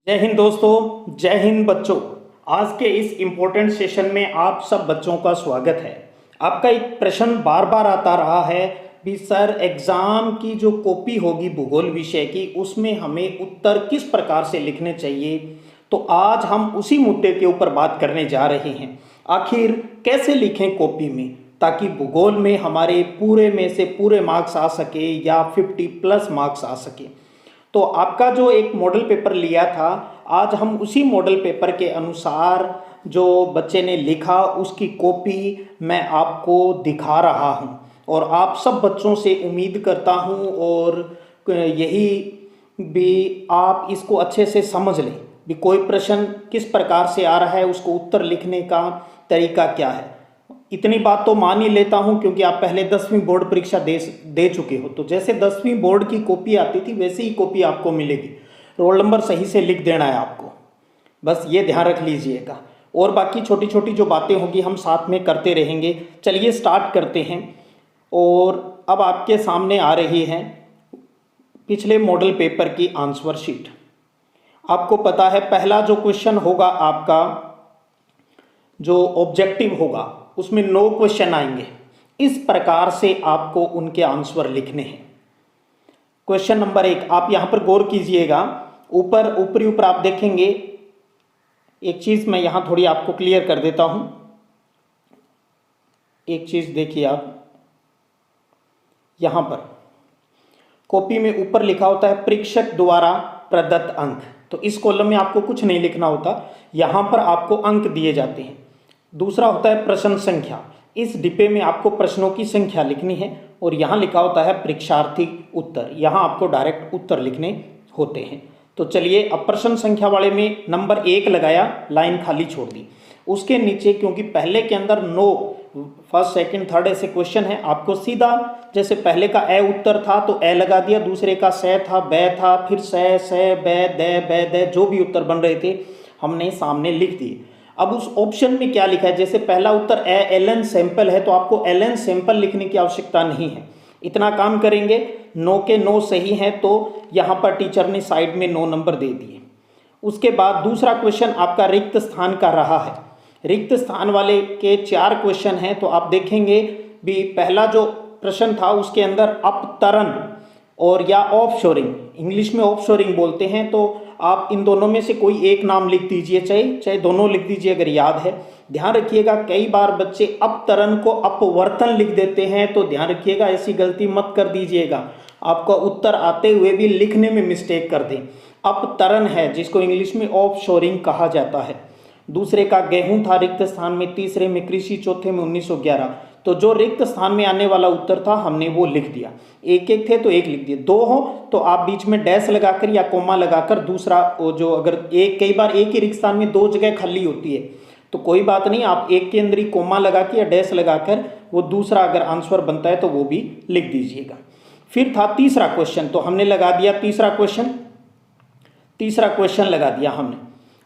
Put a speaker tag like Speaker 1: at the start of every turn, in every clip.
Speaker 1: जय हिंद दोस्तों, जय हिंद बच्चों। आज के इस इम्पोर्टेंट सेशन में आप सब बच्चों का स्वागत है। आपका एक प्रश्न बार बार आता रहा है भी सर एग्जाम की जो कॉपी होगी भूगोल विषय की उसमें हमें उत्तर किस प्रकार से लिखने चाहिए। तो आज हम उसी मुद्दे के ऊपर बात करने जा रहे हैं। आखिर कैसे लिखें कॉपी में ताकि भूगोल में हमारे पूरे में से पूरे मार्क्स आ सके या 50+ मार्क्स आ सके। तो आपका जो एक मॉडल पेपर लिया था, आज हम उसी मॉडल पेपर के अनुसार जो बच्चे ने लिखा उसकी कॉपी मैं आपको दिखा रहा हूं और आप सब बच्चों से उम्मीद करता हूं और यही भी आप इसको अच्छे से समझ लें भी कोई प्रश्न किस प्रकार से आ रहा है, उसको उत्तर लिखने का तरीका क्या है। इतनी बात तो मान ही लेता हूं क्योंकि आप पहले 10वीं बोर्ड परीक्षा दे चुके हो। तो जैसे 10वीं बोर्ड की कॉपी आती थी वैसे ही कॉपी आपको मिलेगी। रोल नंबर सही से लिख देना है आपको, बस ये ध्यान रख लीजिएगा। और बाकी छोटी छोटी जो बातें होगी हम साथ में करते रहेंगे। चलिए स्टार्ट करते हैं। और अब आपके सामने आ रही है पिछले मॉडल पेपर की आंसर शीट। आपको पता है पहला जो क्वेश्चन होगा आपका जो ऑब्जेक्टिव होगा उसमें 9 क्वेश्चन आएंगे। इस प्रकार से आपको उनके आंसर लिखने हैं। क्वेश्चन नंबर 1 आप यहां पर गौर कीजिएगा। ऊपर आप देखेंगे एक चीज मैं यहां थोड़ी आपको क्लियर कर देता हूं। एक चीज देखिए आप यहां पर कॉपी में ऊपर लिखा होता है परीक्षक द्वारा प्रदत्त अंक। तो इस कॉलम में आपको कुछ नहीं लिखना होता, यहां पर आपको अंक दिए जाते हैं। दूसरा होता है प्रश्न संख्या। इस डिब्बे में आपको प्रश्नों की संख्या लिखनी है और यहाँ लिखा होता है परीक्षार्थी उत्तर। यहाँ आपको डायरेक्ट उत्तर लिखने होते हैं। तो चलिए अब प्रश्न संख्या वाले में नंबर 1 लगाया, लाइन खाली छोड़ दी। उसके नीचे क्योंकि पहले के अंदर 9 फर्स्ट सेकंड थर्ड ऐसे क्वेश्चन है, आपको सीधा जैसे पहले का ए उत्तर था तो ए लगा दिया, दूसरे का से था बै था, फिर से बै दे जो भी उत्तर बन रहे थे हमने सामने लिख दिए। अब उस ऑप्शन में क्या लिखा है, जैसे पहला उत्तर एलन सैंपल है तो आपको एलन सैंपल लिखने की आवश्यकता नहीं है। इतना काम करेंगे 9 के 9 सही हैं तो यहाँ पर टीचर ने साइड में 9 नंबर दे दिए। उसके बाद दूसरा क्वेश्चन आपका रिक्त स्थान का रहा है। रिक्त स्थान वाले के 4 क्वेश्चन हैं तो आप देखेंगे भी पहला जो प्रश्न था उसके अंदर अपतरण और या ऑफशोरिंग, इंग्लिश में ऑफशोरिंग बोलते हैं, तो आप इन दोनों में से कोई एक नाम लिख दीजिए, चाहे दोनों लिख दीजिए अगर याद है। ध्यान रखिएगा कई बार बच्चे अपतरण को अपवर्तन लिख देते हैं, तो ध्यान रखिएगा ऐसी गलती मत कर दीजिएगा। आपका उत्तर आते हुए भी लिखने में मिस्टेक कर दें। अपतरण है जिसको इंग्लिश में ऑफशोरिंग कहा जाता है। दूसरे का गेहूं था रिक्त स्थान में, तीसरे में कृषि, चौथे में 1911। तो जो रिक्त स्थान में आने वाला उत्तर था हमने वो लिख दिया। एक एक थे तो एक लिख दिए, 2 हो तो आप बीच में डैश लगाकर या कोमा लगाकर दूसरा जो अगर एक कई बार एक ही रिक्त स्थान में 2 जगह खाली होती है तो कोई बात नहीं, आप एक के अंदर ही कोमा लगा के या डैश लगाकर वो दूसरा अगर आंसर बनता है तो वो भी लिख दीजिएगा। फिर था तीसरा क्वेश्चन, तो हमने लगा दिया तीसरा क्वेश्चन लगा दिया हमने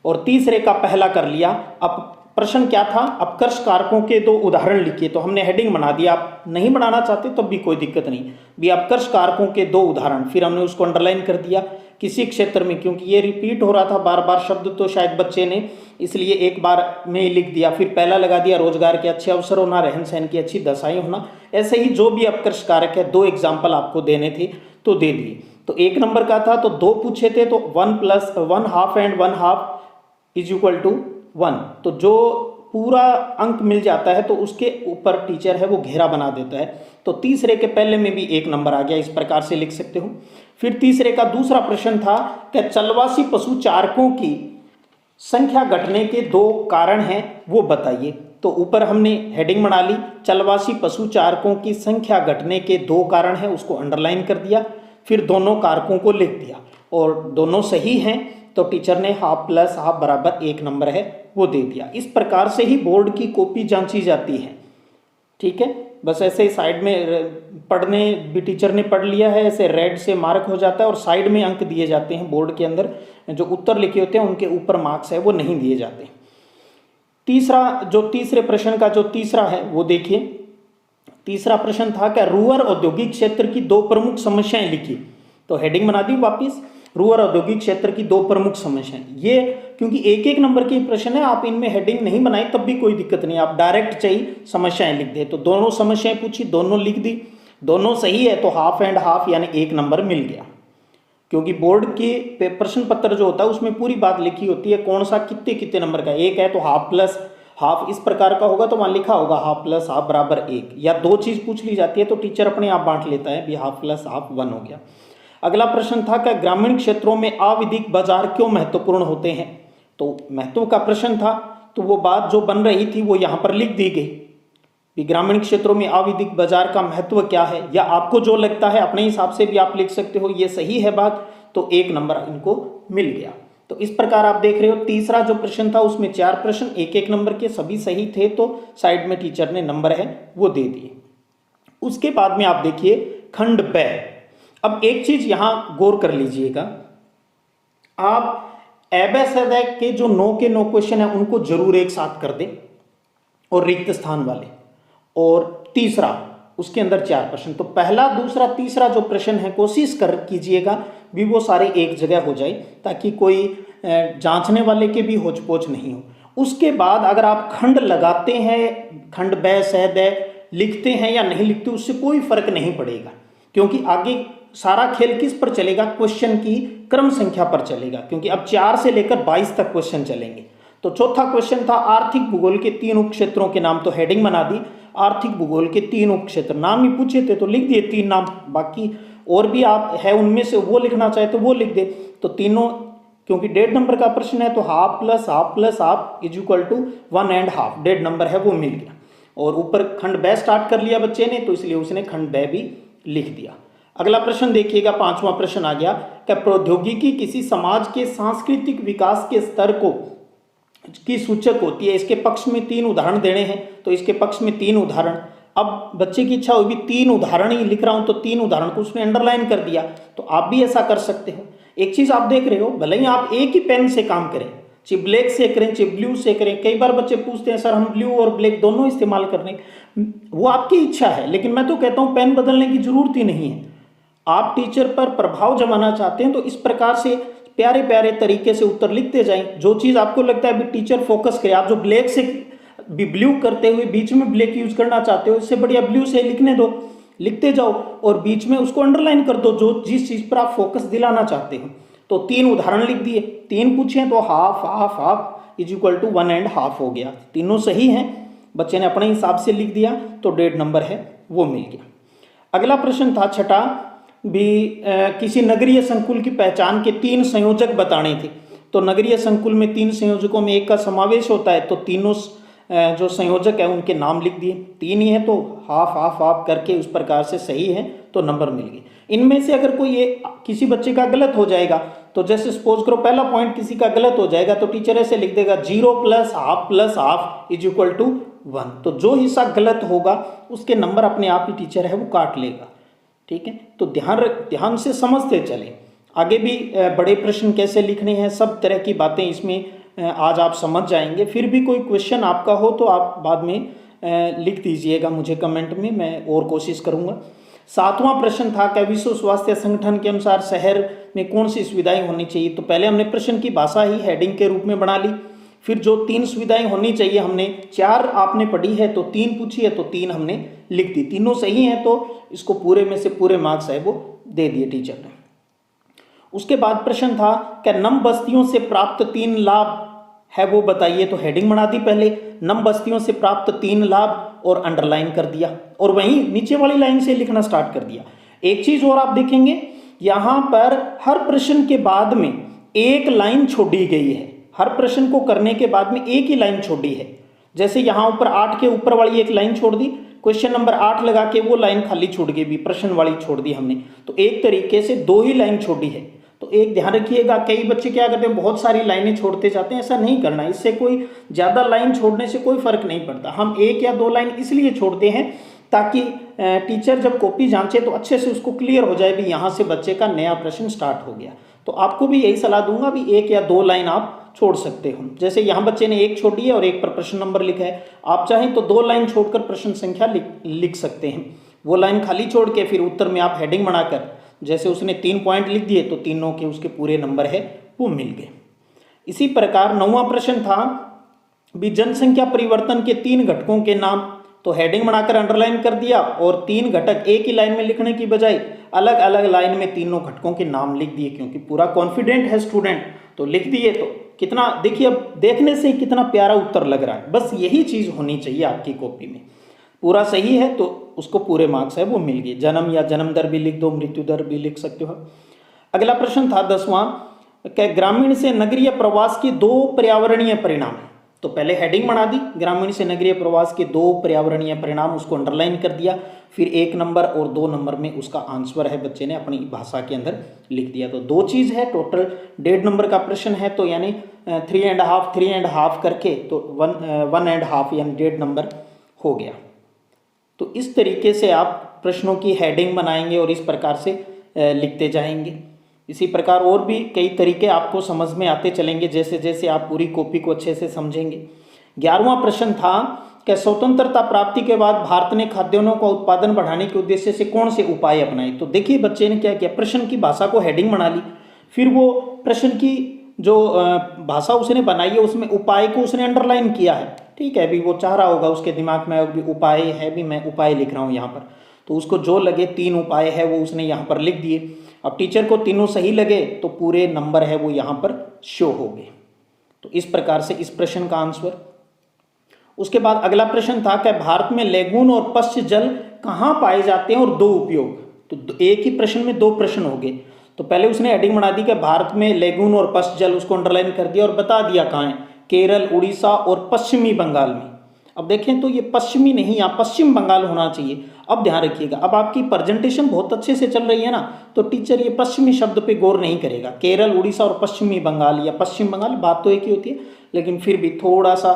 Speaker 1: और तीसरे का पहला कर लिया। अब प्रश्न क्या था, अपकर्ष कारकों के 2 उदाहरण लिखिए। तो हमने हेडिंग बना दिया, आप नहीं बनाना चाहते तब भी कोई दिक्कत नहीं, भी अपकर्ष कारकों के 2 उदाहरण। फिर हमने उसको अंडरलाइन कर दिया किसी क्षेत्र में, क्योंकि ये रिपीट हो रहा था बार बार शब्द तो शायद बच्चे ने इसलिए एक बार में ही लिख दिया। फिर पहला लगा दिया रोजगार के अच्छे अवसर होना, रहन सहन की अच्छी दशाएं होना। ऐसे ही जो भी अपकर्ष कारक है 2 एग्जाम्पल आपको देने थे तो दे दिए। तो 1 नंबर का था तो 2 पूछे थे तो 1 + 1/2 एंड 1/2 = 1। तो जो पूरा अंक मिल जाता है तो उसके ऊपर टीचर है वो घेरा बना देता है। तो तीसरे के पहले में भी 1 नंबर आ गया, इस प्रकार से लिख सकते हो। फिर तीसरे का दूसरा प्रश्न था कि चलवासी पशु चारकों की संख्या घटने के 2 कारण हैं वो बताइए। तो ऊपर हमने हेडिंग बना ली, चलवासी पशु चारकों की संख्या घटने के 2 कारण हैं, उसको अंडरलाइन कर दिया। फिर दोनों कारकों को लिख दिया और दोनों सही हैं तो टीचर ने हाफ + हाफ बराबर 1 नंबर है वो दे दिया। इस प्रकार से ही बोर्ड की कॉपी जांची जाती है। ठीक है, बस ऐसे ही साइड में पढ़ने भी टीचर ने पढ़ लिया है, ऐसे रेड से मार्क हो जाता है और साइड में अंक दिए जाते हैं। बोर्ड के अंदर जो उत्तर लिखे होते हैं उनके ऊपर मार्क्स है वो नहीं दिए जाते। तीसरे प्रश्न का जो तीसरा है वो देखिए। तीसरा प्रश्न था कि रूअर औद्योगिक क्षेत्र की 2 प्रमुख समस्याएं लिखी। तो हेडिंग बना दी वापिस, रूरल औद्योगिक क्षेत्र की दो प्रमुख समस्याएं। ये क्योंकि एक एक नंबर के प्रश्न है, आप इनमें हेडिंग नहीं बनाई तब भी कोई दिक्कत नहीं, आप डायरेक्ट चाहिए समस्याएं लिख दे। तो दोनों समस्याएं पूछी, दोनों लिख दी, दोनों सही है तो हाफ एंड हाफ यानी 1 नंबर मिल गया। क्योंकि बोर्ड के प्रश्न पत्र जो होता है उसमें पूरी बात लिखी होती है, कौन सा कितने कितने नंबर का, एक है तो हाफ प्लस हाफ इस प्रकार का होगा तो वहां लिखा होगा हाफ प्लस हाफ बराबर 1, या दो चीज पूछ ली जाती है तो टीचर अपने आप बांट लेता है भी हाफ प्लस हाफ 1 हो गया। अगला प्रश्न था कि ग्रामीण क्षेत्रों में अविधिक बाजार क्यों महत्वपूर्ण होते हैं। तो महत्व का प्रश्न था, तो वो बात जो बन रही थी वो यहाँ पर लिख दी गई कि ग्रामीण क्षेत्रों में अविधिक बाजार का महत्व क्या है, या आपको जो लगता है अपने हिसाब से भी आप लिख सकते हो, ये सही है बात, तो 1 नंबर इनको मिल गया। तो इस प्रकार आप देख रहे हो तीसरा जो प्रश्न था उसमें 4 प्रश्न 1-1 नंबर के सभी सही थे, तो साइड में टीचर ने नंबर है वो दे दिए। उसके बाद में आप देखिए खंड ब। अब एक चीज यहां गौर कर लीजिएगा, आप एबे के जो 9 के 9 क्वेश्चन है उनको जरूर एक साथ कर दें, और रिक्त स्थान वाले, और तीसरा उसके अंदर 4 प्रश्न, तो पहला दूसरा तीसरा जो प्रश्न है कोशिश कर कीजिएगा भी वो सारे एक जगह हो जाए, ताकि कोई जांचने वाले के भी होच पोच नहीं हो। उसके बाद अगर आप खंड लगाते हैं, खंड ब स द लिखते हैं या नहीं लिखते उससे कोई फर्क नहीं पड़ेगा, क्योंकि आगे सारा खेल किस पर चलेगा, क्वेश्चन की क्रम संख्या पर चलेगा, क्योंकि अब 4 से लेकर 22 तक क्वेश्चन चलेंगे। तो चौथा क्वेश्चन था आर्थिक भूगोल के 3 उपक्षेत्रों के नाम, तो हेडिंग बना दी आर्थिक भूगोल के 3 उपक्षेत्र, नाम ही पूछे थे तो लिख दिए 3 नाम, बाकी और भी आप है उनमें से वो लिखना चाहे तो वो लिख दे। तो तीनों, क्योंकि 1.5 नंबर का प्रश्न है तो half plus half plus half is equal to 1 and half, 1.5 number है वो मिल गया। और ऊपर खंड ब स्टार्ट कर लिया बच्चे ने, तो इसलिए उसने खंड ब भी लिख दिया। अगला प्रश्न देखिएगा, 5वां प्रश्न आ गया कि प्रौद्योगिकी किसी समाज के सांस्कृतिक विकास के स्तर को की सूचक होती है, इसके पक्ष में 3 उदाहरण देने हैं, तो इसके पक्ष में 3 उदाहरण। अब बच्चे की इच्छा होगी 3 उदाहरण ही लिख रहा हूं, तो 3 उदाहरण को उसने अंडरलाइन कर दिया, तो आप भी ऐसा कर सकते हो। एक चीज आप देख रहे हो, भले ही आप एक ही पेन से काम करें, चाहे ब्लैक से करें चाहे ब्लू से करें, कई बार बच्चे पूछते हैं सर हम ब्लू और ब्लैक दोनों इस्तेमाल करने, वो आपकी इच्छा है, लेकिन मैं तो कहता हूं पेन बदलने की जरूरत ही नहीं है। आप टीचर पर प्रभाव जमाना चाहते हैं तो इस प्रकार से प्यारे प्यारे तरीके से उत्तर लिखते जाएं, जो चीज आपको लगता है भी टीचर फोकस करे। आप जो ब्लैक से भी ब्लू करते हुए बीच में ब्लैक यूज करना चाहते हो, इससे बढ़िया ब्लू से लिखने दो, लिखते जाओ और बीच में उसको अंडरलाइन कर दो जो जिस चीज पर आप फोकस दिलाना चाहते हो। तो 3 उदाहरण लिख दिए, 3 पूछे तो half half half is equal to 1 and half हो गया, तीनों सही हैं, बच्चे ने अपने हिसाब से लिख दिया, तो 1.5 नंबर है वो मिल गया। अगला प्रश्न था छठा भी किसी नगरीय संकुल की पहचान के 3 संयोजक बताने थे। तो नगरीय संकुल में 3 संयोजकों में एक का समावेश होता है, तो तीनों जो संयोजक है उनके नाम लिख दिए, 3 ही है तो हाफ हाफ हाफ करके उस प्रकार से सही है तो नंबर मिल गए। इनमें से अगर कोई ये किसी बच्चे का गलत हो जाएगा, तो जैसे सपोज करो पहला पॉइंट किसी का गलत हो जाएगा तो टीचर ऐसे लिख देगा 0 plus half is equal to 1, तो जो हिस्सा गलत होगा उसके नंबर अपने आप ही टीचर है वो काट लेगा। ठीक है, तो ध्यान से समझते चले, आगे भी बड़े प्रश्न कैसे लिखने हैं सब तरह की बातें इसमें आज आप समझ जाएंगे। फिर भी कोई क्वेश्चन आपका हो तो आप बाद में लिख दीजिएगा मुझे कमेंट में, मैं और कोशिश करूंगा। 7वां प्रश्न था कि विश्व स्वास्थ्य संगठन के अनुसार शहर में कौन सी सुविधाएं होनी चाहिए। तो पहले हमने प्रश्न की भाषा ही हेडिंग के रूप में बना ली, फिर जो 3 सुविधाएं होनी चाहिए हमने 4 आपने पढ़ी है तो 3 पूछी है तो 3 हमने लिख दी, तीनों सही हैं तो इसको पूरे में से पूरे मार्क्स है वो दे दिए टीचर ने। उसके बाद प्रश्न था कि नम बस्तियों से प्राप्त 3 लाभ है वो बताइए, तो हेडिंग बना दी पहले नम बस्तियों से प्राप्त 3 लाभ और अंडरलाइन कर दिया, और वहीं नीचे वाली लाइन से लिखना स्टार्ट कर दिया। एक चीज और आप देखेंगे यहां पर हर प्रश्न के बाद में एक लाइन छोड़ी गई है, हर प्रश्न को करने के बाद में एक ही लाइन छोड़ी है। जैसे यहां ऊपर 8 के ऊपर वाली एक लाइन छोड़ दी, क्वेश्चन नंबर 8 लगा के वो लाइन खाली छोड़ गई भी, प्रश्न वाली छोड़ दी हमने, तो एक तरीके से 2 ही लाइन छोड़ी है। तो एक ध्यान रखिएगा, कई बच्चे क्या करते हैं बहुत सारी लाइनें छोड़ते जाते हैं, ऐसा नहीं करना, इससे कोई ज्यादा लाइन छोड़ने से कोई फर्क नहीं पड़ता। हम 1 या 2 लाइन इसलिए छोड़ते हैं ताकि टीचर जब कॉपी जांचे तो अच्छे से उसको क्लियर हो जाए भी यहाँ से बच्चे का नया प्रश्न स्टार्ट हो गया। तो आपको भी यही सलाह दूंगा भी 1 या 2 लाइन आप छोड़ सकते हो। जैसे यहाँ बच्चे ने 1 छोड़ी है और 1 पर प्रश्न नंबर लिखा है, आप चाहें तो 2 लाइन छोड़कर प्रश्न संख्या लिख सकते हैं, वो लाइन खाली छोड़ के फिर उत्तर में आप हेडिंग बनाकर जैसे उसने 3 पॉइंट लिख दिए तो तीनों के उसके पूरे नंबर है वो मिल गए। इसी प्रकार 9वां प्रश्न था भी जनसंख्या परिवर्तन के 3 घटकों के नाम, तो हेडिंग बनाकर अंडरलाइन कर दिया और 3 घटक एक ही लाइन में लिखने की बजाय अलग अलग लाइन में तीनों घटकों के नाम लिख दिए, क्योंकि पूरा कॉन्फिडेंट है स्टूडेंट तो लिख दिए। तो कितना देखिए, अब देखने से कितना प्यारा उत्तर लग रहा है। बस यही चीज होनी चाहिए आपकी कॉपी में। पूरा सही है तो उसको पूरे मार्क्स है वो मिल गए। जन्म या जन्म दर भी लिख दो, मृत्यु दर भी लिख सकते हो। अगला प्रश्न था 10वां, ग्रामीण से नगरीय प्रवास के 2 पर्यावरणीय परिणाम। तो पहले हेडिंग बना दी, ग्रामीण से नगरीय प्रवास के 2 पर्यावरणीय परिणाम, उसको अंडरलाइन कर दिया। फिर 1 नंबर और 2 नंबर में उसका आंसर है बच्चे ने अपनी भाषा के अंदर लिख दिया। तो 2 चीज है, टोटल 1.5 नंबर का प्रश्न है, तो यानी 3.5 करके तो 1.5 यानी 1.5 नंबर हो गया। तो इस तरीके से आप प्रश्नों की हेडिंग बनाएंगे और इस प्रकार से लिखते जाएंगे। इसी प्रकार और भी कई तरीके आपको समझ में आते चलेंगे जैसे जैसे आप पूरी कॉपी को अच्छे से समझेंगे। 11वां प्रश्न था कि स्वतंत्रता प्राप्ति के बाद भारत ने खाद्यान्नों का उत्पादन बढ़ाने के उद्देश्य से कौन से उपाय अपनाए। तो देखिए बच्चे ने क्या किया, प्रश्न की भाषा को हेडिंग बना ली, फिर वो प्रश्न की जो भाषा उसने बनाई है उसमें उपाय को उसने अंडरलाइन किया है। ठीक है, अभी वो चाह रहा होगा उसके दिमाग में अभी उपाय है, भी मैं उपाय लिख रहा हूँ यहाँ पर, तो उसको जो लगे 3 उपाय है वो उसने यहाँ पर लिख दिए। अब टीचर को तीनों सही लगे तो पूरे नंबर है वो यहाँ पर शो हो गए। तो इस प्रकार से इस प्रश्न का आंसर। उसके बाद अगला प्रश्न था कि भारत में लेगून और पश्च जल कहाँ पाए जाते हैं और 2 उपयोग। तो एक ही प्रश्न में 2 प्रश्न हो गए। तो पहले उसने हेडिंग बना दी कि भारत में लेगून और पश्च जल, उसको अंडरलाइन कर दिया और बता दिया कहाँ है, केरल, उड़ीसा और पश्चिमी बंगाल में। अब देखें तो ये पश्चिमी नहीं, यहाँ पश्चिम बंगाल होना चाहिए। अब ध्यान रखिएगा, अब आपकी प्रेजेंटेशन बहुत अच्छे से चल रही है ना, तो टीचर ये पश्चिमी शब्द पे गौर नहीं करेगा। केरल, उड़ीसा और पश्चिमी बंगाल या पश्चिम बंगाल, बात तो एक ही होती है, लेकिन फिर भी थोड़ा सा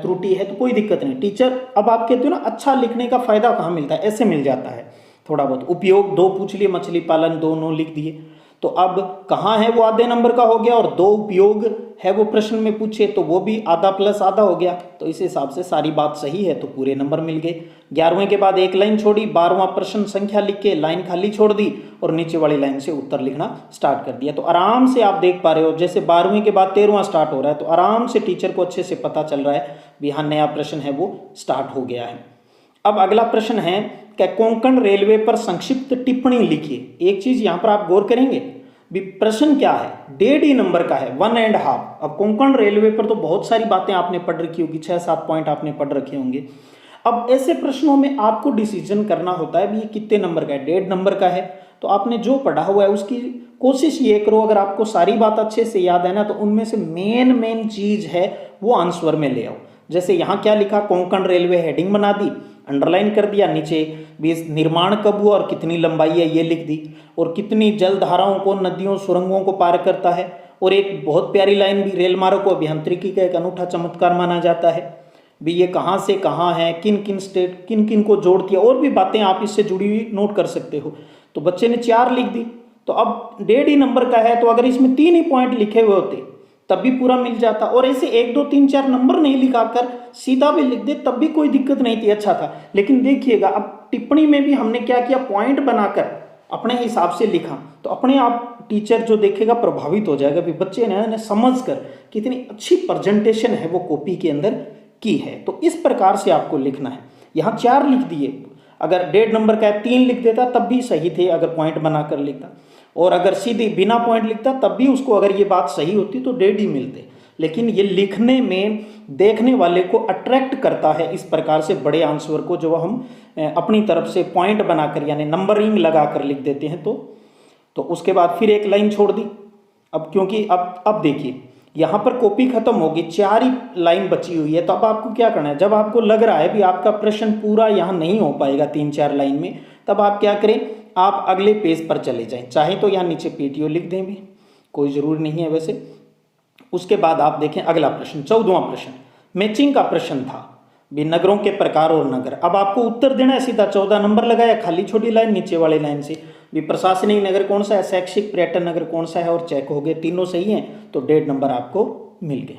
Speaker 1: त्रुटि है तो कोई दिक्कत नहीं। टीचर अब आप कहते हो ना अच्छा लिखने का फायदा कहाँ मिलता है, ऐसे मिल जाता है थोड़ा बहुत। उपयोग 2 पूछ लिए, मछली पालन दोनों लिख दिए। तो अब कहाँ है वो आधे नंबर का हो गया, और 2 उपयोग है वो प्रश्न में पूछे तो वो भी आधा प्लस आधा हो गया। तो इस हिसाब से सारी बात सही है तो पूरे नंबर मिल गए। 11वें के बाद एक लाइन छोड़ी, 12वां प्रश्न संख्या लिख के लाइन खाली छोड़ दी और नीचे वाली लाइन से उत्तर लिखना स्टार्ट कर दिया। तो आराम से आप देख पा रहे हो, जैसे 12वें के बाद 13वां स्टार्ट हो रहा है तो आराम से टीचर को अच्छे से पता चल रहा है भी हाँ नया प्रश्न है वो स्टार्ट हो गया है। अब अगला प्रश्न है कि कोंकण रेलवे पर संक्षिप्त टिप्पणी लिखिए। एक चीज यहां पर आप गौर करेंगे भी प्रश्न क्या है, 1.5 नंबर का है, 1.5। अब कोंकण रेलवे पर तो बहुत सारी बातें आपने पढ़ रखी होगी, 6-7 पॉइंट आपने पढ़ रखे होंगे। अब ऐसे प्रश्नों में आपको डिसीजन करना होता है भी ये कितने नंबर का है, 1.5 नंबर का है, तो आपने जो पढ़ा हुआ है उसकी कोशिश ये करो, अगर आपको सारी बात अच्छे से याद है ना तो उनमें से मेन चीज है वो आंसर में ले आओ। जैसे यहाँ क्या लिखा, कोंकण रेलवे, हेडिंग बना दी, अंडरलाइन कर दिया, नीचे भी निर्माण कब हुआ और कितनी लंबाई है ये लिख दी, और कितनी जल धाराओं को, नदियों, सुरंगों को पार करता है। और एक बहुत प्यारी लाइन भी, रेल मार्ग को अभियांत्रिकी का एक अनूठा चमत्कार माना जाता है भी ये कहाँ से कहाँ है, किन किन स्टेट किन किन को जोड़ती है, और भी बातें आप इससे जुड़ी हुई नोट कर सकते हो। तो बच्चे ने 4 लिख दी, तो अब 1.5 नंबर का है, तो अगर इसमें 3 ही पॉइंट लिखे हुए होते तब भी पूरा मिल जाता, और ऐसे 1 2 3 4 नंबर नहीं लिखाकर सीधा भी लिख दे तब भी कोई दिक्कत नहीं थी, अच्छा था। लेकिन देखिएगा अब टिप्पणी में भी हमने क्या किया, पॉइंट बनाकर अपने हिसाब से लिखा, तो अपने आप टीचर जो देखेगा प्रभावित हो जाएगा भी बच्चे ने समझ कर कितनी अच्छी प्रेजेंटेशन है वो कॉपी के अंदर की है। तो इस प्रकार से आपको लिखना है। यहाँ 4 लिख दिए, अगर 1.5 नंबर का है 3 लिख देता तब भी सही थे अगर पॉइंट बनाकर लिखता, और अगर सीधी बिना पॉइंट लिखता तब भी उसको अगर ये बात सही होती तो 1.5 ही मिलते। लेकिन ये लिखने में देखने वाले को अट्रैक्ट करता है इस प्रकार से बड़े आंसर को, जो हम अपनी तरफ से पॉइंट बनाकर यानी नंबरिंग लगाकर लिख देते हैं। तो उसके बाद फिर एक लाइन छोड़ दी। अब क्योंकि अब देखिए यहाँ पर कॉपी खत्म होगी, 4 ही लाइन बची हुई है, तो अब आपको क्या करना है, जब आपको लग रहा है भी आपका प्रश्न पूरा यहाँ नहीं हो पाएगा 3-4 लाइन में, तब आप क्या करें, आप अगले पेज पर चले जाएं। चाहे तो यहाँ नीचे पीटीओ लिख दें भी, कोई जरूरी नहीं है वैसे। उसके बाद आप देखें अगला प्रश्न, 14वां प्रश्न मैचिंग का प्रश्न था भी नगरों के प्रकार और नगर। अब आपको उत्तर देना है सीधा, 14 नंबर लगाया, खाली छोटी लाइन, नीचे वाली लाइन से भी प्रशासनिक नगर कौन सा है, शैक्षिक पर्यटन नगर कौन सा है, और चेक हो गए, तीनों सही हैं तो 1.5 नंबर आपको मिल गए।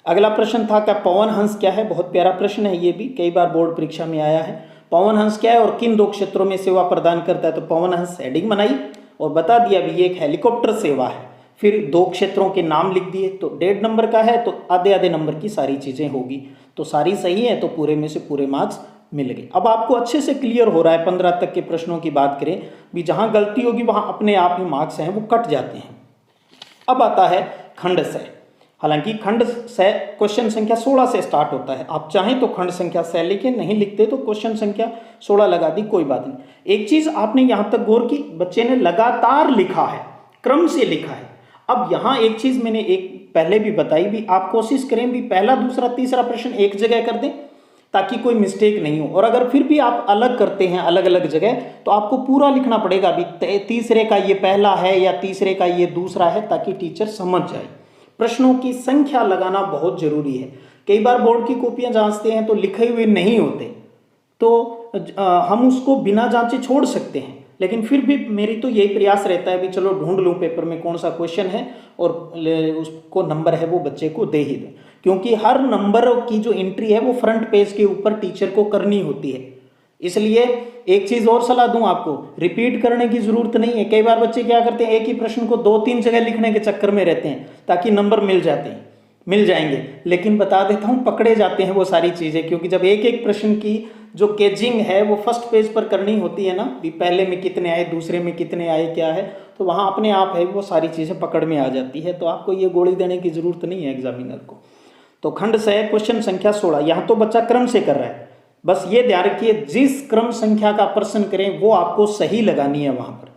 Speaker 1: अगला प्रश्न था क्या पवन हंस क्या है, बहुत प्यारा प्रश्न है, ये भी कई बार बोर्ड परीक्षा में आया है। पवन हंस क्या है और किन 2 क्षेत्रों में सेवा प्रदान करता है। तो पवन हंस हेडिंग बनाई और बता दिया भी ये एक हेलीकॉप्टर सेवा है, फिर 2 क्षेत्रों के नाम लिख दिए, तो 1.5 नंबर का है तो आधे आधे नंबर की सारी चीज़ें होगी, तो सारी सही है तो पूरे में से पूरे मार्क्स मिल गए। अब आपको अच्छे से क्लियर हो रहा है 15 तक के प्रश्नों की बात करें भी, जहाँ गलती होगी वहाँ अपने आप ही मार्क्स हैं वो कट जाते हैं। अब आता है खंड सह। हालांकि खंड सह क्वेश्चन संख्या 16 से स्टार्ट होता है, आप चाहें तो खंड संख्या सह लिखें, नहीं लिखते तो क्वेश्चन संख्या 16 लगा दी, कोई बात नहीं। एक चीज आपने यहां तक गौर की, बच्चे ने लगातार लिखा है, क्रम से लिखा है। अब यहां एक चीज मैंने एक पहले भी बताई भी, आप कोशिश करें भी पहला दूसरा तीसरा प्रश्न एक जगह कर दें ताकि कोई मिस्टेक नहीं हो, और अगर फिर भी आप अलग करते हैं अलग अलग जगह तो आपको पूरा लिखना पड़ेगा भी तीसरे का ये पहला है या तीसरे का ये दूसरा है, ताकि टीचर समझ जाए। प्रश्नों की संख्या लगाना बहुत जरूरी है। कई बार बोर्ड की कॉपियां जांचते हैं तो लिखे हुए नहीं होते, तो हम उसको बिना जांचे छोड़ सकते हैं, लेकिन फिर भी मेरी तो यही प्रयास रहता है भी चलो ढूंढ लूँ पेपर में कौन सा क्वेश्चन है और उसको नंबर है वो बच्चे को दे ही दें, क्योंकि हर नंबर की जो एंट्री है वो फ्रंट पेज के ऊपर टीचर को करनी होती है। इसलिए एक चीज और सलाह दूं आपको, रिपीट करने की जरूरत नहीं है। कई बार बच्चे क्या करते हैं, एक ही प्रश्न को 2-3 जगह लिखने के चक्कर में रहते हैं ताकि नंबर मिल जाएंगे, लेकिन बता देता हूं पकड़े जाते हैं वो सारी चीजें, क्योंकि जब एक एक प्रश्न की जो केजिंग है वो फर्स्ट पेज पर करनी होती है ना, भी पहले में कितने आए, दूसरे में कितने आए, क्या है, तो वहां अपने आप है वो सारी चीजें पकड़ में आ जाती है। तो आपको ये गोली देने की जरूरत नहीं है एग्जामिनर को। तो खंड से क्वेश्चन संख्या 16, यहां तो बच्चा क्रम से कर रहा है, बस ये ध्यान रखिए जिस क्रम संख्या का प्रश्न करें वो आपको सही लगानी है वहां पर।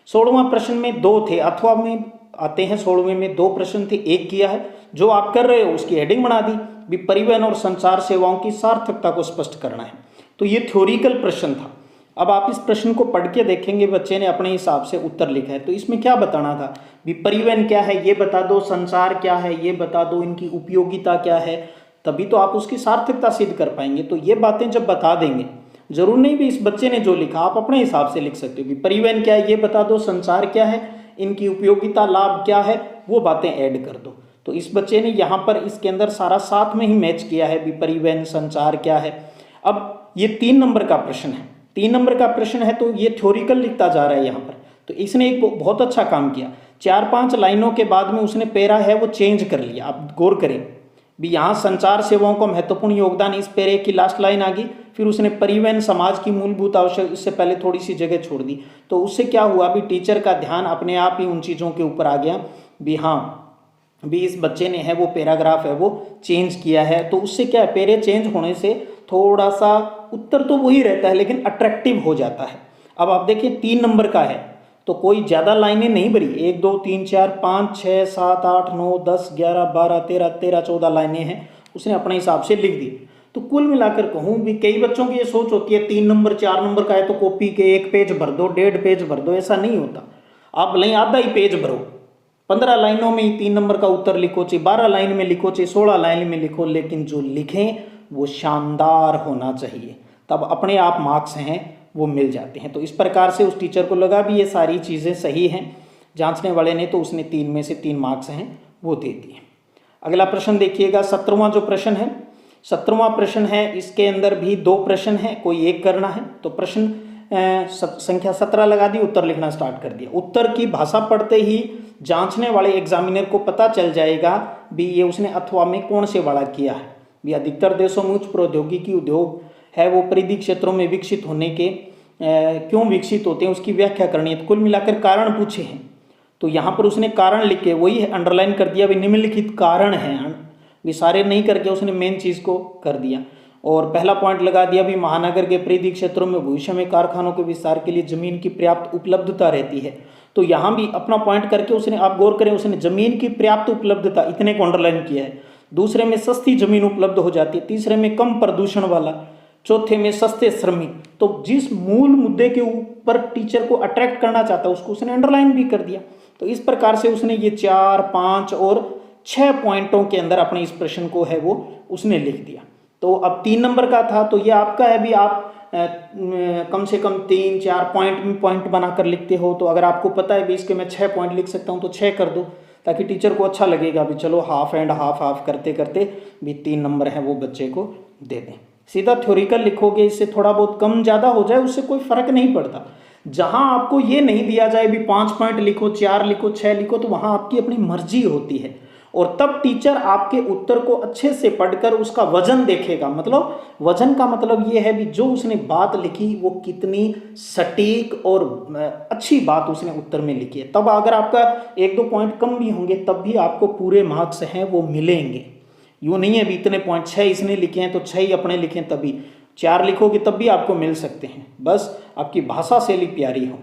Speaker 1: 16वां प्रश्न में 2 थे, अथवा में आते हैं 16वें में 2 प्रश्न थे, एक किया है। जो आप कर रहे हो उसकी हेडिंग बना दी भी परिवहन और संचार सेवाओं की सार्थकता को स्पष्ट करना है, तो ये थ्योरिकल प्रश्न था। अब आप इस प्रश्न को पढ़ के देखेंगे बच्चे ने अपने हिसाब से उत्तर लिखा है। तो इसमें क्या बताना था भी, परिवहन क्या है ये बता दो, संचार क्या है ये बता दो, इनकी उपयोगिता क्या है, तभी तो आप उसकी सार्थकता सिद्ध कर पाएंगे। तो ये बातें जब बता देंगे, जरूर नहीं भी इस बच्चे ने जो लिखा आप अपने हिसाब से लिख सकते हो, परिवहन क्या है ये बता दो, संचार क्या है, इनकी उपयोगिता लाभ क्या है, वो बातें ऐड कर दो। तो इस बच्चे ने यहाँ पर इसके अंदर सारा साथ में ही मैच किया है भी परिवहन संचार क्या है। अब ये 3 नंबर का प्रश्न है, 3 नंबर का प्रश्न है तो ये थ्योरिकल लिखता जा रहा है यहाँ पर। तो इसने एक बहुत अच्छा काम किया, 4-5 लाइनों के बाद में उसने पैरा है वो चेंज कर लिया। आप गौर करें भी, यहाँ संचार सेवाओं का महत्वपूर्ण योगदान, इस पैरे की लास्ट लाइन आ गई, फिर उसने परिवहन समाज की मूलभूत आवश्यक, इससे पहले थोड़ी सी जगह छोड़ दी। तो उससे क्या हुआ भी, टीचर का ध्यान अपने आप ही उन चीज़ों के ऊपर आ गया भी, हाँ भी इस बच्चे ने है वो पैराग्राफ है वो चेंज किया है। तो उससे क्या है, पैरे चेंज होने से थोड़ा सा उत्तर तो वही रहता है लेकिन अट्रैक्टिव हो जाता है। अब आप देखिए 3 नंबर का है तो कोई ज़्यादा लाइनें नहीं भरी, 1 2 3 4 5 6 7 8 9 10 11 12 13 14 लाइनें हैं, उसने अपने हिसाब से लिख दी। तो कुल मिलाकर कहूँ भी कई बच्चों की ये सोच होती है 3 नंबर 4 नंबर का है तो कॉपी के 1 पेज भर दो, 1.5 पेज भर दो, ऐसा नहीं होता। आप भले आधा ही पेज भरो, 15 लाइनों में ही 3 नंबर का उत्तर लिखो, चाहे 12 लाइन में लिखो, चाहे 16 लाइन में लिखो, लेकिन जो लिखें वो शानदार होना चाहिए, तब अपने आप मार्क्स हैं वो मिल जाते हैं। तो इस प्रकार से उस टीचर को लगा भी ये सारी चीज़ें सही हैं, जांचने वाले ने, तो उसने 3 में से 3 मार्क्स हैं वो दे दिए। अगला प्रश्न देखिएगा, 17वां जो प्रश्न है, 17वां प्रश्न है, इसके अंदर भी 2 प्रश्न हैं, कोई एक करना है। तो प्रश्न संख्या 17 लगा दी, उत्तर लिखना स्टार्ट कर दिया। उत्तर की भाषा पढ़ते ही जांचने वाले एग्जामिनर को पता चल जाएगा भी ये उसने अथवा में कौन से वाला किया है। भी अधिकतर देशों में उच्च प्रौद्योगिकी उद्योग है वो परिधि क्षेत्रों में विकसित होने के क्यों विकसित होते हैं उसकी व्याख्या करनी है। तो कुल मिलाकर कारण पूछे हैं, तो यहाँ पर उसने कारण लिख के वही अंडरलाइन कर दिया भी निम्नलिखित कारण हैं, भी सारे नहीं करके उसने मेन चीज़ को कर दिया। और पहला पॉइंट लगा दिया भी महानगर के परिधि क्षेत्रों में भविष्य में कारखानों के विस्तार के लिए जमीन की पर्याप्त उपलब्धता रहती है। तो यहाँ भी अपना पॉइंट करके उसने, आप गौर करें, उसने जमीन की पर्याप्त उपलब्धता इतने को अंडरलाइन किया है। दूसरे में सस्ती जमीन उपलब्ध हो जाती है, तीसरे में कम प्रदूषण वाला, चौथे में सस्ते श्रमिक। तो जिस मूल मुद्दे के ऊपर टीचर को अट्रैक्ट करना चाहता है उसको उसने अंडरलाइन भी कर दिया। तो इस प्रकार से उसने ये 4, 5 और 6 पॉइंटों के अंदर अपने इस प्रश्न को है वो उसने लिख दिया। तो अब 3 नंबर का था तो ये आपका है भी, आप कम से कम 3-4 पॉइंट बनाकर लिखते हो। तो अगर आपको पता है भी इसके मैं 6 पॉइंट लिख सकता हूँ तो 6 कर दो, ताकि टीचर को अच्छा लगेगा भी चलो हाफ एंड हाफ करते करते भी 3 नंबर है वो बच्चे को दे दें। सीधा थ्योरिकल लिखोगे, इससे थोड़ा बहुत कम ज़्यादा हो जाए उससे कोई फर्क नहीं पड़ता। जहां आपको ये नहीं दिया जाए भी 5 पॉइंट लिखो, 4 लिखो, 6 लिखो, तो वहां आपकी अपनी मर्जी होती है। और तब टीचर आपके उत्तर को अच्छे से पढ़कर उसका वजन देखेगा। मतलब वजन का मतलब ये है भी जो उसने बात लिखी वो कितनी सटीक और अच्छी बात उसने उत्तर में लिखी है। तब अगर आपका 1-2 पॉइंट कम भी होंगे तब भी आपको पूरे मार्क्स हैं वो मिलेंगे। यूँ नहीं है भी इतने पॉइंट 6 इसने लिखे हैं तो 6 ही अपने लिखे, तभी 4 लिखोगे तब भी आपको मिल सकते हैं, बस आपकी भाषा शैली प्यारी हो।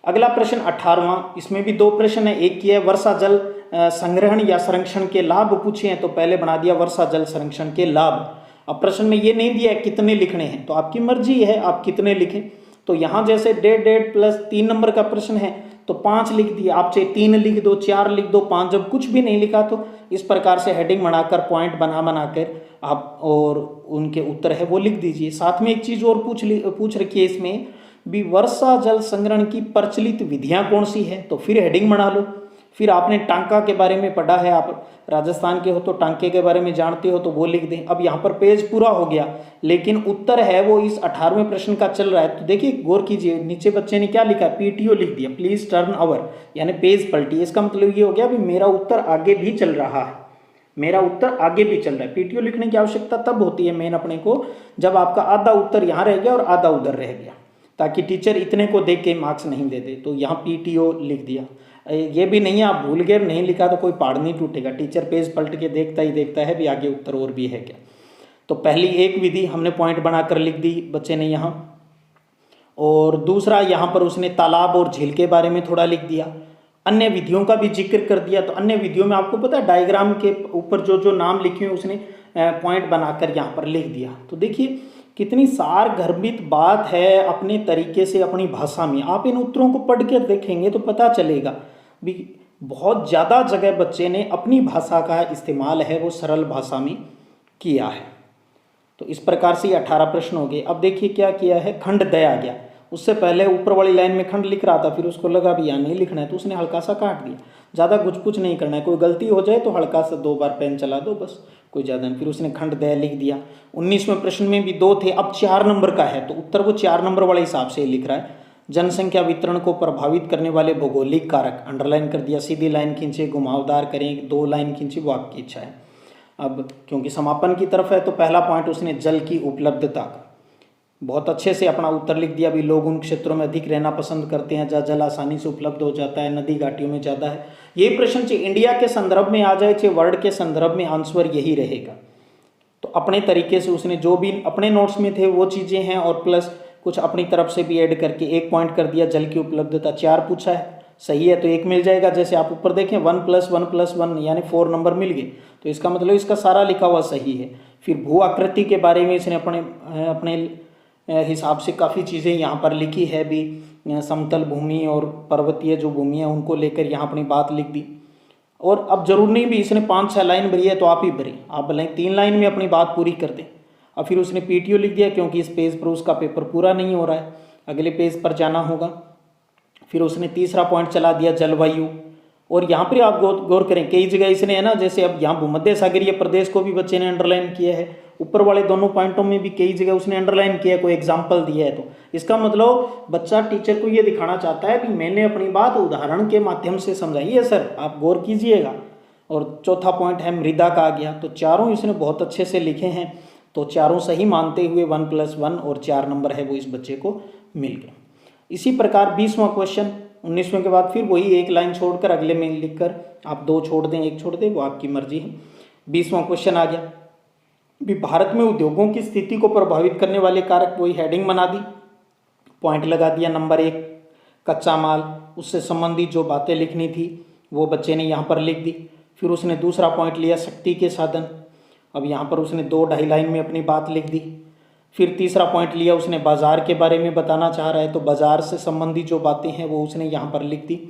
Speaker 1: अगला प्रश्न 18वां, इसमें भी 2 प्रश्न है। एक किया है वर्षा जल संग्रहण या संरक्षण के लाभ पूछे हैं, तो पहले बना दिया वर्षा जल संरक्षण के लाभ। अब प्रश्न में ये नहीं दिया है कितने लिखने हैं, तो आपकी मर्जी है आप कितने लिखें। तो यहाँ जैसे 1.5 प्लस 3 नंबर का प्रश्न है तो 5 लिख दिए, आप चाहे 3 लिख दो, 4 लिख दो, 5 जब कुछ भी नहीं लिखा तो इस प्रकार से हेडिंग बनाकर पॉइंट बनाकर आप और उनके उत्तर है वो लिख दीजिए। साथ में एक चीज़ और पूछ रखी है इसमें भी, वर्षा जल संग्रहण की प्रचलित विधियां कौन सी है, तो फिर हेडिंग बना लो। फिर आपने टांका के बारे में पढ़ा है, आप राजस्थान के हो तो टांके के बारे में जानते हो तो वो लिख दें। अब यहाँ पर पेज पूरा हो गया लेकिन उत्तर है वो इस 18वें प्रश्न का चल रहा है। तो देखिए गौर कीजिए, नीचे बच्चे ने क्या लिखा, पीटीओ लिख दिया, प्लीज टर्न ओवर, यानी पेज पलटी। इसका मतलब ये हो गया भी मेरा उत्तर आगे भी चल रहा है, मेरा उत्तर आगे भी चल रहा है। पीटीओ लिखने की आवश्यकता तब होती है मेन अपने को जब आपका आधा उत्तर यहाँ रह गया और आधा उधर रह गया, ताकि टीचर इतने को देख के मार्क्स नहीं देते। तो यहाँ पीटीओ लिख दिया। ये भी नहीं है आप भूल गए नहीं लिखा तो कोई पहाड़ नहीं टूटेगा, टीचर पेज पलट के देखता ही देखता है भी आगे उत्तर और भी है क्या। तो पहली एक विधि हमने पॉइंट बनाकर लिख दी बच्चे ने यहाँ, और दूसरा यहाँ पर उसने तालाब और झील के बारे में थोड़ा लिख दिया, अन्य विधियों का भी जिक्र कर दिया। तो अन्य विधियों में आपको पता है डायग्राम के ऊपर जो जो नाम लिखे हुए उसने पॉइंट बनाकर यहाँ पर लिख दिया। तो देखिए कितनी सारगर्भित बात है अपने तरीके से अपनी भाषा में। आप इन उत्तरों को पढ़ कर देखेंगे तो पता चलेगा भी बहुत ज़्यादा जगह बच्चे ने अपनी भाषा का इस्तेमाल है वो सरल भाषा में किया है। तो इस प्रकार से 18 प्रश्न हो गए। अब देखिए क्या किया है, खंड द आ गया। उससे पहले ऊपर वाली लाइन में खंड लिख रहा था, फिर उसको लगा भी यहाँ नहीं लिखना है तो उसने हल्का सा काट दिया। ज़्यादा कुछ नहीं करना है, कोई गलती हो जाए तो हल्का सा 2 बार पेन चला दो बस, कोई ज़्यादा नहीं। फिर उसने खंड द लिख दिया। 19वें प्रश्न में भी 2 थे, अब 4 नंबर का है तो उत्तर वो 4 नंबर वाले हिसाब से लिख रहा है। जनसंख्या वितरण को प्रभावित करने वाले भौगोलिक कारक अंडरलाइन कर दिया, सीधी लाइन खींचे, घुमावदार करें, 2 लाइन खींची, वो आपकी इच्छा है। अब क्योंकि समापन की तरफ है तो पहला पॉइंट उसने जल की उपलब्धता का बहुत अच्छे से अपना उत्तर लिख दिया भी लोग उन क्षेत्रों में अधिक रहना पसंद करते हैं जहाँ जल आसानी से उपलब्ध हो जाता है, नदी घाटियों में ज़्यादा है। ये प्रश्न चाहे इंडिया के संदर्भ में आ जाए चाहे वर्ल्ड के संदर्भ में आंसर यही रहेगा। तो अपने तरीके से उसने जो भी अपने नोट्स में थे वो चीज़ें हैं और प्लस कुछ अपनी तरफ से भी ऐड करके 1 पॉइंट कर दिया। जल की उपलब्धता 4 पूछा है, सही है तो 1 मिल जाएगा। जैसे आप ऊपर देखें 1 + 1 + 1 यानी 4 नंबर मिल गए, तो इसका मतलब इसका सारा लिखा हुआ सही है। फिर भू आकृति के बारे में इसने अपने हिसाब से काफ़ी चीज़ें यहाँ पर लिखी है भी, समतल भूमि और पर्वतीय जो भूमि है उनको लेकर यहाँ अपनी बात लिख दी। और अब जरूर नहीं भी इसने 5-6 लाइन भरी है तो आप ही भरें, आप भले 3 लाइन में अपनी बात पूरी कर दें। और फिर उसने पीटीओ लिख दिया क्योंकि इस पेज पर उसका पेपर पूरा नहीं हो रहा है, अगले पेज पर जाना होगा। फिर उसने तीसरा पॉइंट चला दिया जलवायु, और यहाँ पर आप गौर करें कई जगह इसने है ना, जैसे अब यहाँ भूमध्य सागरीय प्रदेश को भी बच्चे ने अंडरलाइन किया है, ऊपर वाले दोनों पॉइंटों में भी कई जगह उसने अंडरलाइन किया है, कोई एग्जाम्पल दिया है। तो इसका मतलब बच्चा टीचर को ये दिखाना चाहता है कि मैंने अपनी बात उदाहरण के माध्यम से समझाई है सर, आप गौर कीजिएगा। और चौथा पॉइंट है मृदा का आ गया, तो चारों इसने बहुत अच्छे से लिखे हैं, तो चारों सही मानते हुए 1 + 1 और 4 नंबर है वो इस बच्चे को मिल गए। इसी प्रकार 20वां क्वेश्चन 19वें के बाद फिर वही 1 लाइन छोड़कर अगले में लिखकर आप 2 छोड़ दें 1 छोड़ दें, वो आपकी मर्जी है। 20वां क्वेश्चन आ गया भी भारत में उद्योगों की स्थिति को प्रभावित करने वाले कारक, वही हेडिंग बना दी, पॉइंट लगा दिया। नंबर 1 कच्चा माल, उससे संबंधित जो बातें लिखनी थी वो बच्चे ने यहाँ पर लिख दी। फिर उसने दूसरा पॉइंट लिया शक्ति के साधन, अब यहाँ पर उसने 2-2.5 लाइन में अपनी बात लिख दी। फिर तीसरा पॉइंट लिया उसने बाजार के बारे में बताना चाह रहा है, तो बाजार से संबंधित जो बातें हैं वो उसने यहाँ पर लिख दी।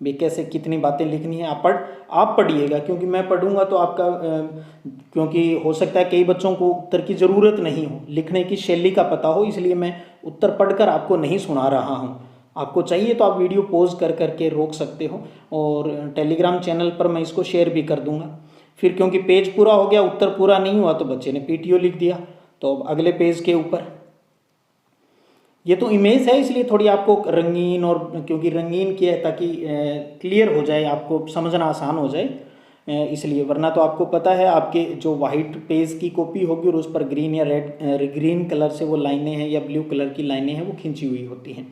Speaker 1: भी कैसे कितनी बातें लिखनी है आप पढ़िएगा, क्योंकि मैं पढ़ूंगा तो आपका क्योंकि हो सकता है कई बच्चों को उत्तर की ज़रूरत नहीं हो, लिखने की शैली का पता हो, इसलिए मैं उत्तर पढ़कर आपको नहीं सुना रहा हूँ। आपको चाहिए तो आप वीडियो पॉज कर करके रोक सकते हो, और टेलीग्राम चैनल पर मैं इसको शेयर भी कर दूंगा। फिर क्योंकि पेज पूरा हो गया उत्तर पूरा नहीं हुआ तो बच्चे ने पीटीओ लिख दिया। तो अब अगले पेज के ऊपर ये तो इमेज है इसलिए थोड़ी आपको रंगीन, और क्योंकि रंगीन किया है ताकि क्लियर हो जाए, आपको समझना आसान हो जाए, इसलिए। वरना तो आपको पता है आपके जो वाइट पेज की कॉपी होगी और उस पर ग्रीन या रेड, ग्रीन कलर से वो लाइनें हैं या ब्लू कलर की लाइनें हैं वो खींची हुई होती हैं।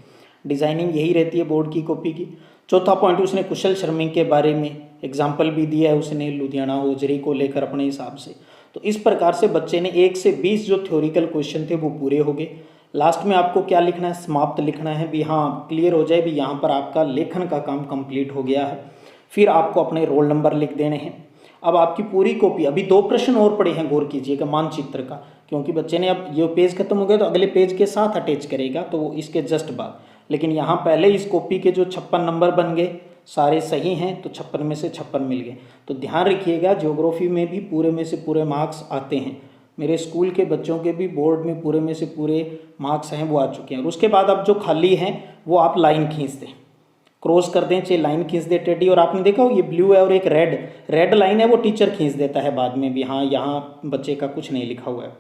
Speaker 1: डिज़ाइनिंग यही रहती है बोर्ड की कॉपी की। चौथा पॉइंट, उसने कुशल श्रमिक के बारे में एग्जाम्पल भी दिया है उसने, लुधियाना होजरी को लेकर अपने हिसाब से। तो इस प्रकार से बच्चे ने 1 से 20 जो थ्योरिकल क्वेश्चन थे वो पूरे हो गए। लास्ट में आपको क्या लिखना है, समाप्त लिखना है भी, हाँ क्लियर हो जाए भी यहाँ पर आपका लेखन का काम कंप्लीट हो गया है। फिर आपको अपने रोल नंबर लिख देने हैं। अब आपकी पूरी कॉपी, अभी 2 प्रश्न और पड़े हैं, गौर कीजिएगा मानचित्र का, क्योंकि बच्चे ने अब ये पेज खत्म हो गया तो अगले पेज के साथ अटैच करेगा, तो वो इसके जस्ट बाद। लेकिन यहाँ पहले इस कॉपी के जो 56 नंबर बन गए सारे सही हैं, तो 56 में से 56 मिल गए। तो ध्यान रखिएगा ज्योग्राफी में भी पूरे में से पूरे मार्क्स आते हैं। मेरे स्कूल के बच्चों के भी बोर्ड में पूरे में से पूरे मार्क्स हैं वो आ चुके हैं। और उसके बाद अब जो खाली हैं वो आप लाइन खींच दें, क्रॉस कर दें, चाहे लाइन खींच दे टेढ़ी। और आपने देखा हो ये ब्लू है और एक रेड लाइन है, वो टीचर खींच देता है बाद में भी, हाँ यहाँ बच्चे का कुछ नहीं लिखा हुआ है।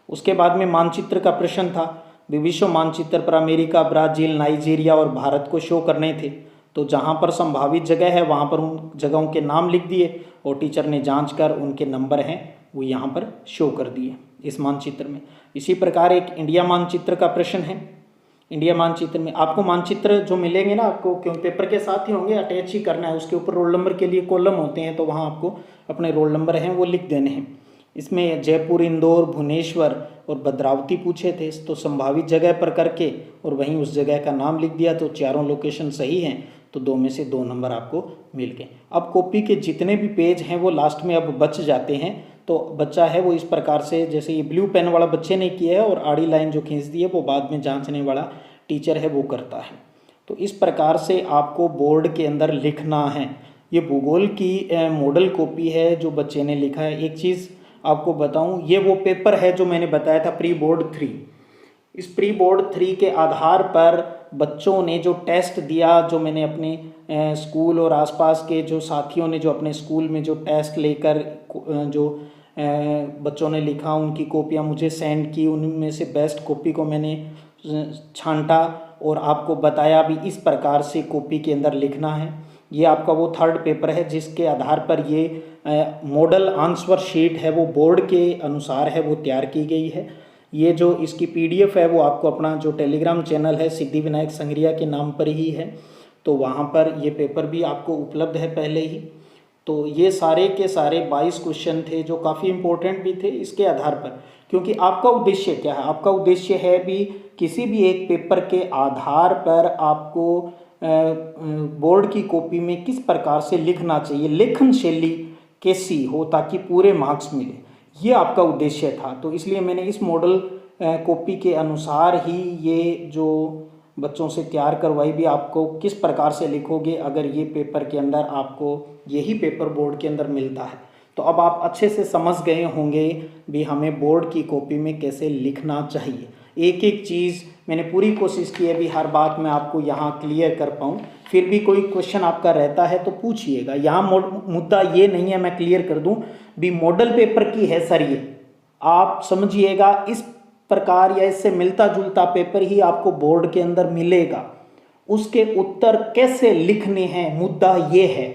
Speaker 1: उसके बाद में मानचित्र का प्रश्न था, विश्व मानचित्र पर अमेरिका, ब्राज़ील, नाइजीरिया और भारत को शो करने थे। तो जहाँ पर संभावित जगह है वहाँ पर उन जगहों के नाम लिख दिए और टीचर ने जांच कर उनके नंबर हैं वो यहाँ पर शो कर दिए इस मानचित्र में। इसी प्रकार एक इंडिया मानचित्र का प्रश्न है। इंडिया मानचित्र में आपको मानचित्र जो मिलेंगे ना आपको, क्योंकि पेपर के साथ ही होंगे, अटैच ही करना है, उसके ऊपर रोल नंबर के लिए कॉलम होते हैं, तो वहाँ आपको अपने रोल नंबर हैं वो लिख देने हैं। इसमें जयपुर, इंदौर, भुवनेश्वर और भद्रावती पूछे थे, तो संभावित जगह पर करके और वहीं उस जगह का नाम लिख दिया, तो चारों लोकेशन सही हैं, तो 2 में से 2 नंबर आपको मिल गए। अब कॉपी के जितने भी पेज हैं वो लास्ट में अब बच जाते हैं। तो बच्चा है वो इस प्रकार से, जैसे ये ब्लू पेन वाला बच्चे ने किया है और आड़ी लाइन जो खींच दी है वो बाद में जांचने वाला टीचर है वो करता है। तो इस प्रकार से आपको बोर्ड के अंदर लिखना है। ये भूगोल की मॉडल कॉपी है जो बच्चे ने लिखा है। एक चीज़ आपको बताऊं, ये वो पेपर है जो मैंने बताया था प्री बोर्ड 3। इस प्री बोर्ड 3 के आधार पर बच्चों ने जो टेस्ट दिया, जो मैंने अपने स्कूल और आसपास के जो साथियों ने जो अपने स्कूल में जो टेस्ट लेकर जो बच्चों ने लिखा, उनकी कॉपियाँ मुझे सेंड की, उनमें से बेस्ट कॉपी को मैंने छांटा और आपको बताया भी इस प्रकार से कॉपी के अंदर लिखना है। ये आपका वो 3rd पेपर है जिसके आधार पर ये मॉडल आंसर शीट है वो बोर्ड के अनुसार है वो तैयार की गई है। ये जो इसकी PDF है वो आपको अपना जो टेलीग्राम चैनल है सिद्धिविनायक संग्रिया के नाम पर ही है, तो वहाँ पर ये पेपर भी आपको उपलब्ध है पहले ही। तो ये सारे के सारे 22 क्वेश्चन थे जो काफ़ी इम्पोर्टेंट भी थे इसके आधार पर, क्योंकि आपका उद्देश्य क्या है, आपका उद्देश्य है भी किसी भी एक पेपर के आधार पर आपको बोर्ड की कॉपी में किस प्रकार से लिखना चाहिए, लेखन शैली कैसी हो ताकि पूरे मार्क्स मिले, ये आपका उद्देश्य था। तो इसलिए मैंने इस मॉडल कॉपी के अनुसार ही ये जो बच्चों से तैयार करवाई भी, आपको किस प्रकार से लिखोगे अगर ये पेपर के अंदर आपको यही पेपर बोर्ड के अंदर मिलता है। तो अब आप अच्छे से समझ गए होंगे भी हमें बोर्ड की कॉपी में कैसे लिखना चाहिए। एक एक चीज़ मैंने पूरी कोशिश की है भी हर बात मैं आपको यहाँ क्लियर कर पाऊँ। फिर भी कोई क्वेश्चन आपका रहता है तो पूछिएगा। यहाँ मुद्दा ये नहीं है, मैं क्लियर कर दूँ भी मॉडल पेपर की है सर, ये आप समझिएगा इस प्रकार या इससे मिलता जुलता पेपर ही आपको बोर्ड के अंदर मिलेगा। उसके उत्तर कैसे लिखने हैं मुद्दा ये है।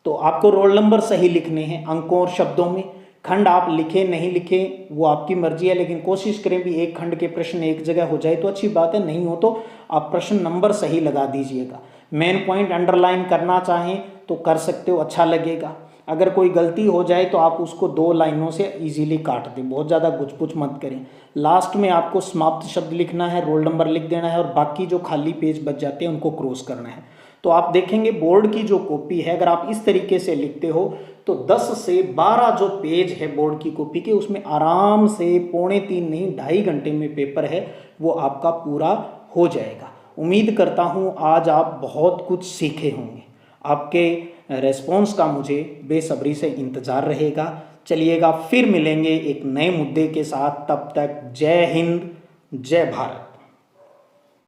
Speaker 1: तो आपको रोल नंबर सही लिखने हैं अंकों और शब्दों में। खंड आप लिखे नहीं लिखे वो आपकी मर्जी है, लेकिन कोशिश करें भी एक खंड के प्रश्न एक जगह हो जाए तो अच्छी बात है, नहीं हो तो आप प्रश्न नंबर सही लगा दीजिएगा। मेन पॉइंट अंडरलाइन करना चाहें तो कर सकते हो, अच्छा लगेगा। अगर कोई गलती हो जाए तो आप उसको 2 लाइनों से इजीली काट दें, बहुत ज़्यादा गुच मत करें। लास्ट में आपको समाप्त शब्द लिखना है, रोल नंबर लिख देना है और बाकी जो खाली पेज बच जाते हैं उनको क्रॉस करना है। तो आप देखेंगे बोर्ड की जो कॉपी है अगर आप इस तरीके से लिखते हो तो 10 से 12 जो पेज है बोर्ड की कॉपी के उसमें आराम से 2.25 नहीं 2.5 घंटे में पेपर है वो आपका पूरा हो जाएगा। उम्मीद करता हूँ आज आप बहुत कुछ सीखे होंगे। आपके रेस्पॉन्स का मुझे बेसब्री से इंतज़ार रहेगा। चलिएगा फिर मिलेंगे एक नए मुद्दे के साथ, तब तक जय हिंद जय भारत।